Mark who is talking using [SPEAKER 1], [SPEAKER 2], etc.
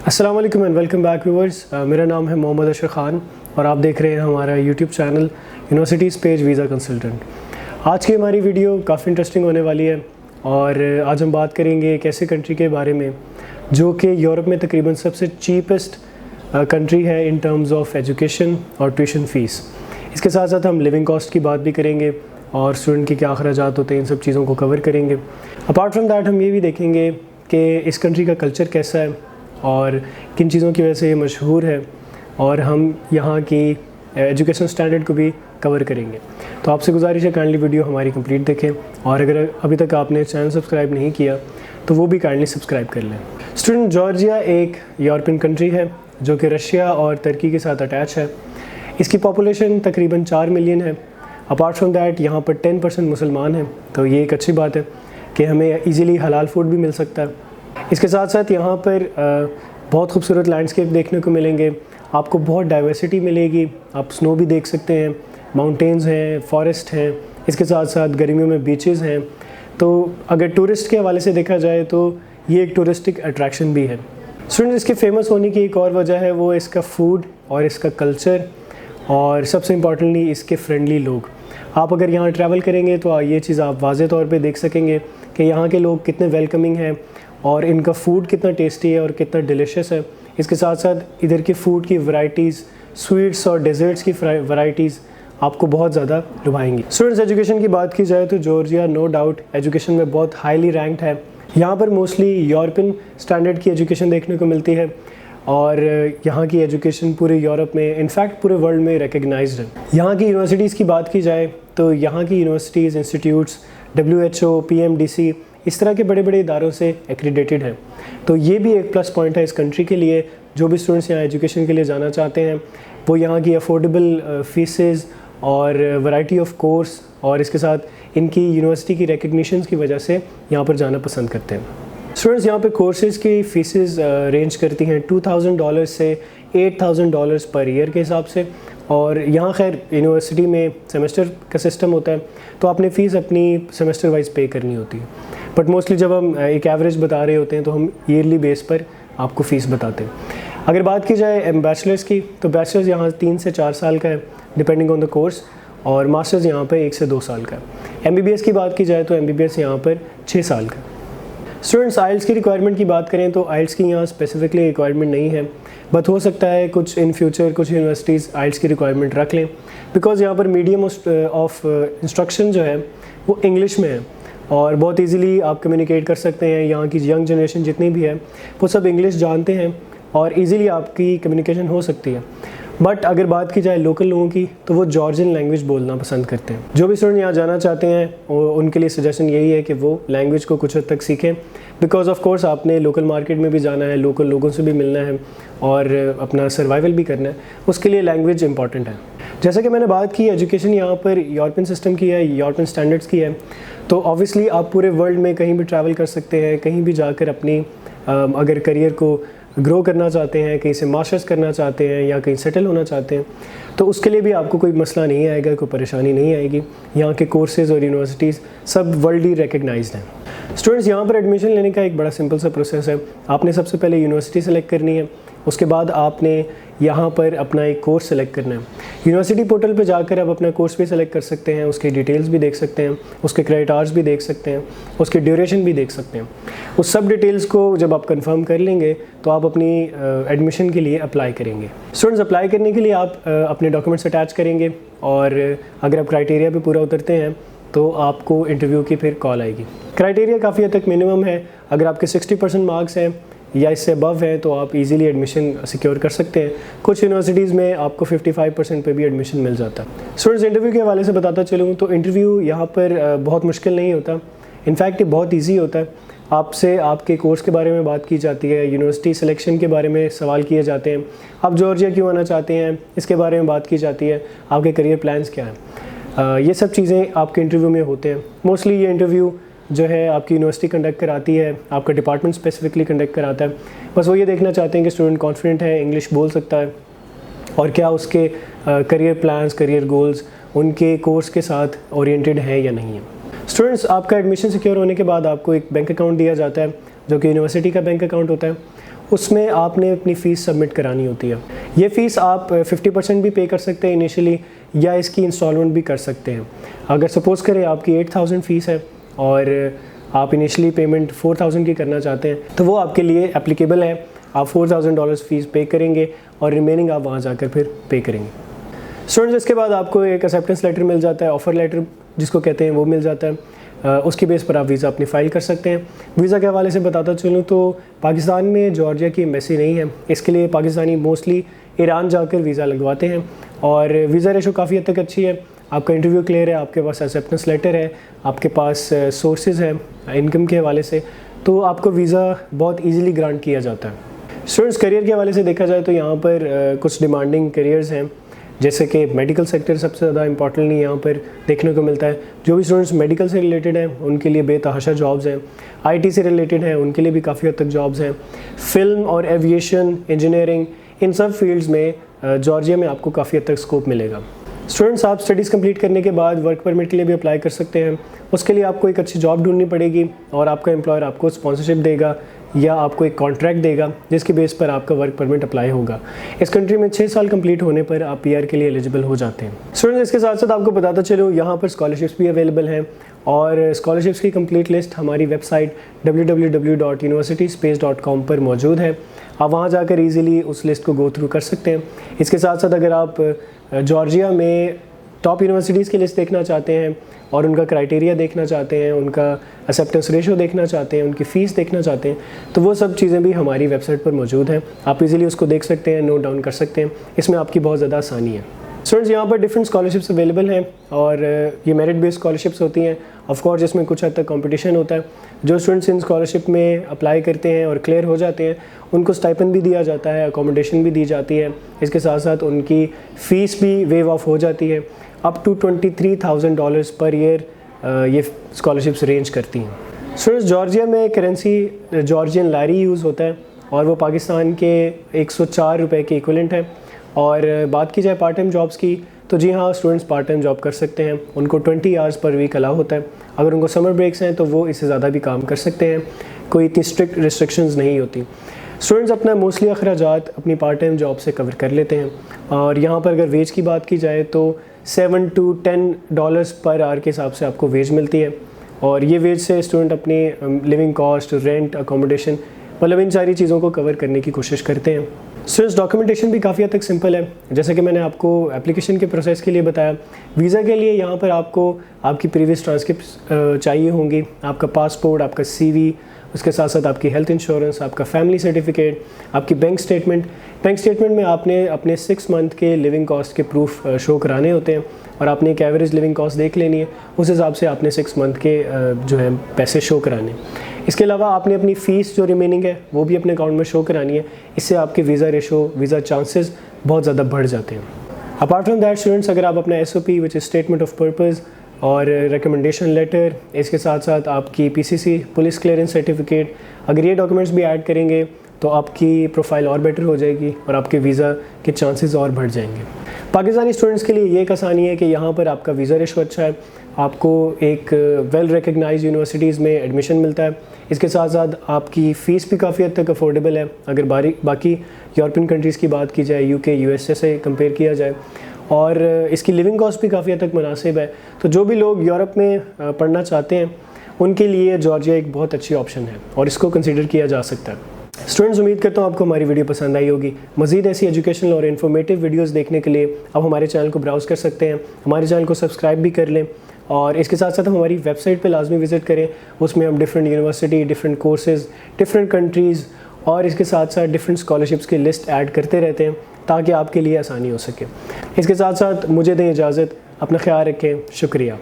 [SPEAKER 1] अस्सलाम वालेकुम and welcome back viewers. मेरा नाम है मोहम्मद अशर ख़ान और आप देख रहे हैं हमारा YouTube channel universities page visa consultant. आज की हमारी वीडियो काफ़ी इंटरेस्टिंग होने वाली है और आज हम बात करेंगे एक ऐसे कंट्री के बारे में जो कि यूरोप में तकरीबन सबसे चीपेस्ट कंट्री है इन टर्म्स ऑफ एजुकेशन और ट्यूशन फ़ीस। इसके साथ साथ हम लिविंग कॉस्ट की बात भी करेंगे और स्टूडेंट के क्या अखराजात होते हैं, इन सब चीज़ों को कवर करेंगे। अपार्ट फ्रॉम दैट हम ये भी देखेंगे कि इस कंट्री का कल्चर कैसा है और किन चीज़ों की वजह से ये मशहूर है, और हम यहाँ की एजुकेशन स्टैंडर्ड को भी कवर करेंगे। तो आपसे गुजारिश है काइंडली वीडियो हमारी कंप्लीट देखें और अगर अभी तक आपने चैनल सब्सक्राइब नहीं किया तो वो भी काइंडली सब्सक्राइब कर लें। स्टूडेंट, जॉर्जिया एक यूरोपियन कंट्री है जो कि रशिया और तुर्की के साथ अटैच है। इसकी पॉपुलेशन तकरीबन 4 मिलियन है। अपार्ट फ्रॉम दैट यहाँ पर 10% मुसलमान हैं, तो ये एक अच्छी बात है कि हमें ईज़िली हलाल फूड भी मिल सकता है। इसके साथ साथ यहाँ पर बहुत खूबसूरत लैंडस्केप देखने को मिलेंगे, आपको बहुत डाइवर्सिटी मिलेगी। आप स्नो भी देख सकते हैं, माउंटेन्स हैं, फॉरेस्ट हैं, इसके साथ साथ गर्मियों में बीचेस हैं। तो अगर टूरिस्ट के हवाले से देखा जाए तो ये एक टूरिस्टिक अट्रैक्शन भी है। स्टूडेंट्स, इसके फेमस होने की एक और वजह है वो इसका फूड और इसका कल्चर और सबसे इम्पॉर्टेंटली इसके फ्रेंडली लोग। आप अगर यहाँ ट्रैवल करेंगे तो ये चीज़ आप वाज़े तौर पे देख सकेंगे कि यहाँ के लोग कितने वेलकमिंग हैं और इनका फूड कितना टेस्टी है और कितना डिलीशियस है। इसके साथ साथ इधर की फ़ूड की वैरायटीज़, स्वीट्स और डेज़र्ट्स की वैरायटीज़ आपको बहुत ज़्यादा लुभाएंगी। स्टूडेंट्स, एजुकेशन की बात की जाए तो जॉर्जिया नो डाउट एजुकेशन में बहुत हाईली रैंक्ड है। यहाँ पर मोस्टली यूरोपियन स्टैंडर्ड की एजुकेशन देखने को मिलती है और यहाँ की एजुकेशन पूरे यूरोप में, इनफैक्ट पूरे वर्ल्ड में रिकग्नाइज्ड है। यहाँ की यूनिवर्सिटीज़ की बात की जाए तो यहाँ की यूनिवर्सिटीज़, इंस्टीट्यूट्स WHO, PMDC इस तरह के बड़े बड़े इदारों से एक्रीडेटेड है। तो ये भी एक प्लस पॉइंट है इस कंट्री के लिए। जो भी स्टूडेंट्स यहाँ एजुकेशन के लिए जाना चाहते हैं वो यहाँ की अफोर्डेबल फ़ीसेस और वैरायटी ऑफ कोर्स और इसके साथ इनकी यूनिवर्सिटी की रिकग्निशंस की वजह से यहाँ पर जाना पसंद करते हैं। स्टूडेंट्स, यहाँ पे कोर्सेज़ की फ़ीसेस रेंज करती हैं $2,000 से $8,000 पर ईयर के हिसाब से। और यहाँ खैर यूनिवर्सिटी में सेमेस्टर का सिस्टम होता है तो आपने फ़ीस अपनी सेमेस्टर वाइज पे करनी होती है, बट मोस्टली जब हम एक एवरेज बता रहे होते हैं तो हम ईयरली बेस पर आपको फ़ीस बताते हैं। अगर बात की जाए बैचलर्स की तो बैचलर्स यहाँ 3 से 4 साल का है डिपेंडिंग ऑन द कोर्स, और मास्टर्स यहाँ पर 1 से 2 साल का है। MBBS की बात की जाए तो MBBS यहाँ पर 6 साल का है। स्टूडेंट्स, आइल्स की रिक्वायरमेंट की बात करें तो आइल्स की यहाँ स्पेसिफिकली रिक्वायरमेंट नहीं है, बट हो सकता है कुछ इन फ्यूचर कुछ यूनिवर्सिटीज़ आइल्स की रिक्वायरमेंट रख लें, बिकॉज यहाँ पर मीडियम ऑफ इंस्ट्रक्शन जो है वो इंग्लिश में है और बहुत इजीली आप कम्युनिकेट कर सकते हैं। यहाँ की यंग जनरेशन जितनी भी है वो सब इंग्लिश जानते हैं और इजीली आपकी कम्युनिकेशन हो सकती है। बट अगर बात की जाए लोकल लोगों की तो वो जॉर्जियन लैंग्वेज बोलना पसंद करते हैं। जो भी स्टूडेंट यहाँ जाना चाहते हैं उनके लिए सजेशन यही है कि वो लैंग्वेज को कुछ हद तक सीखें, बिकॉज ऑफ कोर्स आपने लोकल मार्केट में भी जाना है, लोकल लोगों से भी मिलना है और अपना सर्वाइवल भी करना है, उसके लिए लैंग्वेज इंपॉर्टेंट है। जैसा कि मैंने बात की एजुकेशन यहाँ पर यूरोपियन सिस्टम की है, यूरोपियन स्टैंडर्ड्स की है, तो ऑब्वियसली आप पूरे वर्ल्ड में कहीं भी ट्रैवल कर सकते हैं, कहीं भी जाकर अपनी अगर करियर को ग्रो करना चाहते हैं, कहीं से मास्टर्स करना चाहते हैं या कहीं सेटल होना चाहते हैं तो उसके लिए भी आपको कोई मसला नहीं आएगा, कोई परेशानी नहीं आएगी। यहाँ के कोर्सेज़ और यूनिवर्सिटीज़ सब वर्ल्डली रिकग्नाइज्ड हैं। स्टूडेंट्स, यहाँ पर एडमिशन लेने का एक बड़ा सिंपल सा प्रोसेस है। आपने सबसे पहले यूनिवर्सिटी सेलेक्ट करनी है, उसके बाद आपने यहाँ पर अपना एक कोर्स सेलेक्ट करना है। यूनिवर्सिटी पोर्टल पे जाकर आप अपना कोर्स भी सेलेक्ट कर सकते हैं, उसकी डिटेल्स भी देख सकते हैं, उसके क्रेडिट आवर्स भी देख सकते हैं, उसकी ड्यूरेशन भी देख सकते हैं। उस सब डिटेल्स को जब आप कंफर्म कर लेंगे तो आप अपनी एडमिशन के लिए अप्लाई करेंगे। स्टूडेंट्स, अप्लाई करने के लिए आप अपने डॉक्यूमेंट्स अटैच करेंगे और अगर आप क्राइटेरिया पे पूरा उतरते हैं तो आपको इंटरव्यू की फिर कॉल आएगी। क्राइटेरिया काफ़ी हद तक मिनिमम है। अगर आपके 60% मार्क्स हैं या इससे अबव है तो आप इजीली एडमिशन सिक्योर कर सकते हैं। कुछ यूनिवर्सिटीज़ में आपको 55% पे भी एडमिशन मिल जाता है। स्टूडेंट्स, इंटरव्यू के हवाले से बताता चलूँ तो इंटरव्यू यहाँ पर बहुत मुश्किल नहीं होता, इनफैक्ट ये बहुत ईजी होता है। आपसे आपके कोर्स के बारे में बात की जाती है, यूनिवर्सिटी सिलेक्शन के बारे में सवाल किए जाते हैं, आप जॉर्जिया क्यों आना चाहते हैं इसके बारे में बात की जाती है, आपके करियर प्लान्स क्या हैं, ये सब चीज़ें आपके इंटरव्यू में होते हैं। मोस्टली ये इंटरव्यू जो है आपकी यूनिवर्सिटी कंडक्ट कराती है, आपका डिपार्टमेंट स्पेसिफिकली कंडक्ट कराता है। बस वो ये देखना चाहते हैं कि स्टूडेंट कॉन्फिडेंट है, इंग्लिश बोल सकता है और क्या उसके करियर प्लान्स, करियर गोल्स उनके कोर्स के साथ ओरिएंटेड है या नहीं है। स्टूडेंट्स, आपका एडमिशन सिक्योर होने के बाद आपको एक बैंक अकाउंट दिया जाता है जो कि यूनिवर्सिटी का बैंक अकाउंट होता है। उसमें आपने अपनी फ़ीस सबमिट करानी होती है। ये फ़ीस आप 50% भी पे कर सकते हैं इनिशियली, या इसकी इंस्टॉलमेंट भी कर सकते हैं। अगर सपोज़ करें आपकी 8000 फ़ीस है और आप इनिशियली पेमेंट 4000 की करना चाहते हैं, तो वो आपके लिए एप्लीकेबल है। आप $4000 फ़ीस पे करेंगे और रिमेनिंग आप वहाँ जाकर फिर पे करेंगे। स्टूडेंट्स, इसके बाद आपको एक एक्सेप्टेंस लेटर मिल जाता है, ऑफ़र लेटर जिसको कहते हैं, वो मिल जाता है। उसकी बेस पर आप वीज़ा अपनी फ़ाइल कर सकते हैं। वीज़ा के हवाले से बताता चलूँ तो पाकिस्तान में जॉर्जिया की एम्बेसी नहीं है, इसके लिए पाकिस्तानी मोस्टली ईरान जाकर वीज़ा लगवाते हैं और वीज़ा रेशो काफ़ी हद तक अच्छी है। आपका इंटरव्यू क्लियर है, आपके पास एक्सेप्टेंस लेटर है, आपके पास सोर्सेज है इनकम के हवाले से, तो आपको वीज़ा बहुत ईज़िली ग्रांट किया जाता है। स्टूडेंट्स, करियर के हवाले से देखा जाए तो यहाँ पर कुछ डिमांडिंग करियर्स हैं, जैसे कि मेडिकल सेक्टर सबसे ज़्यादा इंपॉर्टेंटली यहाँ पर देखने को मिलता है। जो भी स्टूडेंट्स मेडिकल से रिलेटेड हैं उनके लिए बेतहाशा जॉब्स हैं। आईटी से रिलेटेड हैं उनके लिए भी काफ़ी हद तक जॉब्स हैं। फिल्म और एविएशन, इंजीनियरिंग, इन सब फील्ड्स में जॉर्जिया में आपको काफ़ी हद तक स्कोप मिलेगा। स्टूडेंट्स, आप स्टडीज़ कंप्लीट करने के बाद वर्क परमिट के लिए भी अप्लाई कर सकते हैं। उसके लिए आपको एक अच्छी जॉब ढूंढनी पड़ेगी और आपका एम्प्लॉयर आपको स्पॉन्सरशिप देगा या आपको एक कॉन्ट्रैक्ट देगा जिसकी बेस पर आपका वर्क परमिट अप्लाई होगा। इस कंट्री में 6 साल कंप्लीट होने पर आप पीआर के लिए एलिजिबल हो जाते हैं। स्टूडेंट्स, इसके साथ साथ आपको बताता चलूँ यहाँ पर स्कॉलरशिप्स भी अवेलेबल हैं और स्कॉलरशिप्स की कंप्लीट लिस्ट हमारी वेबसाइट www.universityspace.com पर मौजूद है। आप वहाँ जाकर ईज़िली उस लिस्ट को गो थ्रू कर सकते हैं। इसके साथ साथ अगर आप जॉर्जिया में टॉप यूनिवर्सिटीज़ की लिस्ट देखना चाहते हैं और उनका क्राइटेरिया देखना चाहते हैं, उनका एक्सेप्टेंस रेशो देखना चाहते हैं, उनकी फ़ीस देखना चाहते हैं, तो वो सब चीज़ें भी हमारी वेबसाइट पर मौजूद हैं। आप इजीली उसको देख सकते हैं, नोट डाउन कर सकते हैं। इसमें आपकी बहुत ज़्यादा आसानी है। स्टूडेंट्स, यहाँ पर डिफरेंट स्कॉलरशिप्स अवेलेबल हैं और ये मेरिट बेस्ड स्कॉलरशिप्स होती हैं। ऑफ कोर्स इसमें कुछ हद तक कंपटीशन होता है। जो स्टूडेंट्स इन स्कॉलरशिप में अप्लाई करते हैं और क्लियर हो जाते हैं उनको स्टाइपेंड भी दिया जाता है, अकोमोडेशन भी दी जाती है। इसके साथ साथ उनकी फ़ीस भी वेव ऑफ हो जाती है। अप टू $23,000 पर ईयर ये स्कॉलरशिप्स रेंज करती हैं। स्टूडेंट्स, जॉर्जिया में करेंसी जॉर्जियन लारी यूज़ होता है और वो पाकिस्तान के 104 रुपये के इक्विवेलेंट है। और बात की जाए पार्ट टाइम जॉब्स की, तो जी हाँ, स्टूडेंट्स पार्ट टाइम जॉब कर सकते हैं। उनको 20 आवर्स पर वीक अलाउ होता है। अगर उनको समर ब्रेक्स हैं तो वो इससे ज़्यादा भी काम कर सकते हैं, कोई इतनी स्ट्रिक्ट रिस्ट्रिक्शंस नहीं होती। स्टूडेंट्स अपना मोस्टली अखराजात अपनी पार्ट टाइम जॉब से कवर कर लेते हैं और यहाँ पर अगर वेज की बात की जाए तो $7 to $10 पर आवर के हिसाब से आपको वेज मिलती है और ये वेज से स्टूडेंट अपनी लिविंग कॉस्ट, रेंट, अकोमोडेशन, मतलब इन सारी चीज़ों को कवर करने की कोशिश करते हैं। स्टूडेंट्स, डॉक्यूमेंटेशन भी काफ़ी हद तक सिंपल है। जैसे कि मैंने आपको एप्लीकेशन के प्रोसेस के लिए बताया, वीज़ा के लिए यहाँ पर आपको आपकी प्रीवियस ट्रांसक्रिप्ट चाहिए होंगी, आपका पासपोर्ट, आपका CV, उसके साथ साथ आपकी हेल्थ इंश्योरेंस, आपका फैमिली सर्टिफिकेट, आपकी बैंक स्टेटमेंट। बैंक स्टेटमेंट में आपने अपने 6 मंथ के लिविंग कॉस्ट के प्रूफ शो कराने होते हैं और आपने एक एवरेज लिविंग कॉस्ट देख लेनी है। उस हिसाब से आपने 6 मंथ के जो है पैसे शो कराने। इसके अलावा आपने अपनी फ़ीस जो रिमेनिंग है वो भी अपने अकाउंट में शो करानी है। इससे आपके वीज़ा रेशो, वीज़ा चांसेस बहुत ज़्यादा बढ़ जाते हैं। अपार्ट फ्रॉम दैट स्टूडेंट्स, अगर आप अपना SOP which is statement of purpose और रिकमेंडेशन लेटर, इसके साथ साथ आपकी PCC पुलिस क्लियरेंस सर्टिफिकेट, अगर ये डॉक्यूमेंट्स भी ऐड करेंगे तो आपकी प्रोफाइल और बेटर हो जाएगी और आपके वीज़ा के चांसेस और बढ़ जाएंगे। पाकिस्तानी स्टूडेंट्स के लिए ये एक आसानी है कि यहाँ पर आपका वीज़ा रेशो अच्छा है, आपको एक वेल रिकग्नाइज यूनिवर्सिटीज़ में एडमिशन मिलता है। इसके साथ साथ आपकी फ़ीस भी काफ़ी हद तक अफोर्डेबल है अगर बाकी यूरोपियन कंट्रीज़ की बात की जाए, UK, USA से कंपेयर किया जाए, और इसकी लिविंग कॉस्ट भी काफ़ी हद तक मुनासिब है। तो जो भी लोग यूरोप में पढ़ना चाहते हैं उनके लिए जॉर्जिया एक बहुत अच्छी ऑप्शन है और इसको कंसिडर किया जा सकता है। स्टूडेंट्स, उम्मीद करता हूँ आपको हमारी वीडियो पसंद आई होगी। मज़ीद ऐसी एजुकेशनल और इन्फॉर्मेटिव वीडियोस देखने के लिए आप हमारे चैनल को ब्राउज़ कर सकते हैं, हमारे चैनल को सब्सक्राइब भी कर लें और इसके साथ साथ हम हमारी वेबसाइट पे लाजमी विज़िट करें। उसमें हम different university, different courses, different countries और इसके साथ साथ डिफरेंट स्कॉलरशिप्स की लिस्ट ऐड करते रहते हैं ताकि आपके लिए आसानी हो सके। इसके साथ साथ मुझे दें इजाज़त, अपना ख्याल रखें। शुक्रिया।